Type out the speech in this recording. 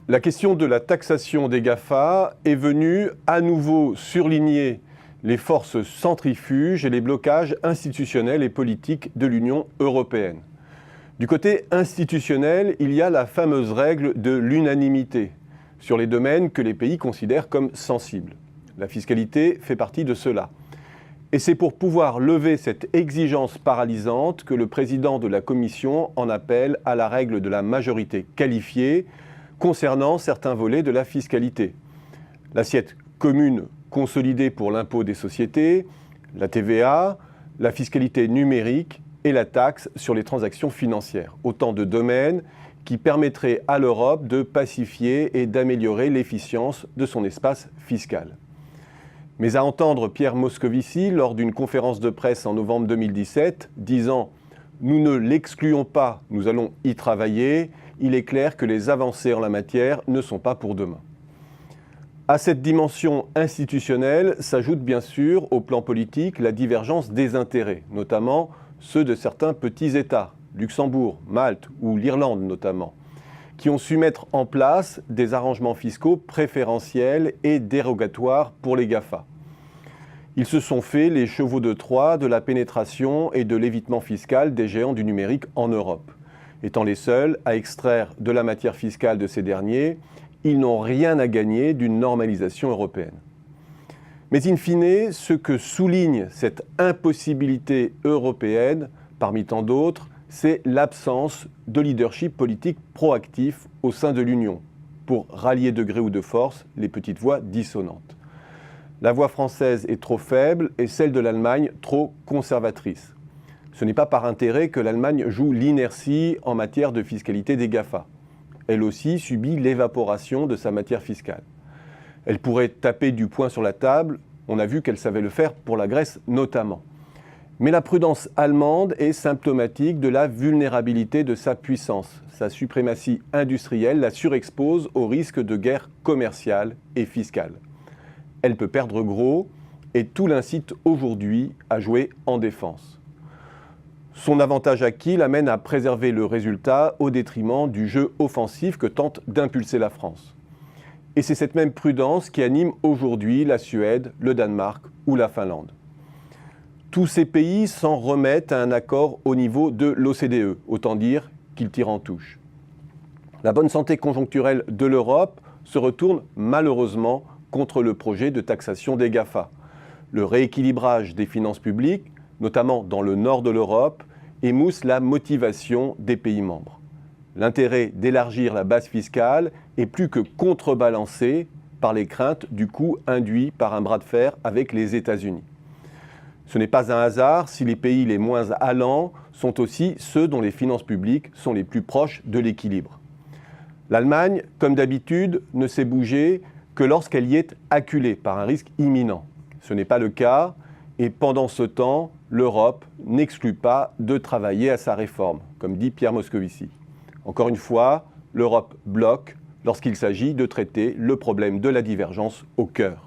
La question de la taxation des GAFA est venue à nouveau surligner les forces centrifuges et les blocages institutionnels et politiques de l'Union européenne. Du côté institutionnel, il y a la fameuse règle de l'unanimité sur les domaines que les pays considèrent comme sensibles. La fiscalité fait partie de cela. Et c'est pour pouvoir lever cette exigence paralysante que le président de la Commission en appelle à la règle de la majorité qualifiée concernant certains volets de la fiscalité. L'assiette commune consolidée pour l'impôt des sociétés, la TVA, la fiscalité numérique et la taxe sur les transactions financières. Autant de domaines qui permettraient à l'Europe de pacifier et d'améliorer l'efficience de son espace fiscal. Mais à entendre Pierre Moscovici lors d'une conférence de presse en novembre 2017, disant « Nous ne l'excluons pas, nous allons y travailler », il est clair que les avancées en la matière ne sont pas pour demain. À cette dimension institutionnelle s'ajoute bien sûr au plan politique la divergence des intérêts, notamment ceux de certains petits États, Luxembourg, Malte ou l'Irlande notamment, qui ont su mettre en place des arrangements fiscaux préférentiels et dérogatoires pour les GAFA. Ils se sont fait les chevaux de Troie de la pénétration et de l'évitement fiscal des géants du numérique en Europe. Étant les seuls à extraire de la matière fiscale de ces derniers, ils n'ont rien à gagner d'une normalisation européenne. Mais in fine, ce que souligne cette impossibilité européenne, parmi tant d'autres, c'est l'absence de leadership politique proactif au sein de l'Union, pour rallier de gré ou de force les petites voix dissonantes. La voix française est trop faible et celle de l'Allemagne trop conservatrice. Ce n'est pas par intérêt que l'Allemagne joue l'inertie en matière de fiscalité des GAFA. Elle aussi subit l'évaporation de sa matière fiscale. Elle pourrait taper du poing sur la table, on a vu qu'elle savait le faire pour la Grèce notamment. Mais la prudence allemande est symptomatique de la vulnérabilité de sa puissance. Sa suprématie industrielle la surexpose au risque de guerre commerciale et fiscale. Elle peut perdre gros et tout l'incite aujourd'hui à jouer en défense. Son avantage acquis l'amène à préserver le résultat au détriment du jeu offensif que tente d'impulser la France. Et c'est cette même prudence qui anime aujourd'hui la Suède, le Danemark ou la Finlande. Tous ces pays s'en remettent à un accord au niveau de l'OCDE, autant dire qu'ils tirent en touche. La bonne santé conjoncturelle de l'Europe se retourne malheureusement contre le projet de taxation des GAFA. Le rééquilibrage des finances publiques, notamment dans le nord de l'Europe, émousse la motivation des pays membres. L'intérêt d'élargir la base fiscale est plus que contrebalancé par les craintes du coût induit par un bras de fer avec les États-Unis. Ce n'est pas un hasard si les pays les moins allants sont aussi ceux dont les finances publiques sont les plus proches de l'équilibre. L'Allemagne, comme d'habitude, ne s'est bougée que lorsqu'elle y est acculée par un risque imminent. Ce n'est pas le cas, et pendant ce temps, l'Europe n'exclut pas de travailler à sa réforme, comme dit Pierre Moscovici. Encore une fois, l'Europe bloque lorsqu'il s'agit de traiter le problème de la divergence au cœur.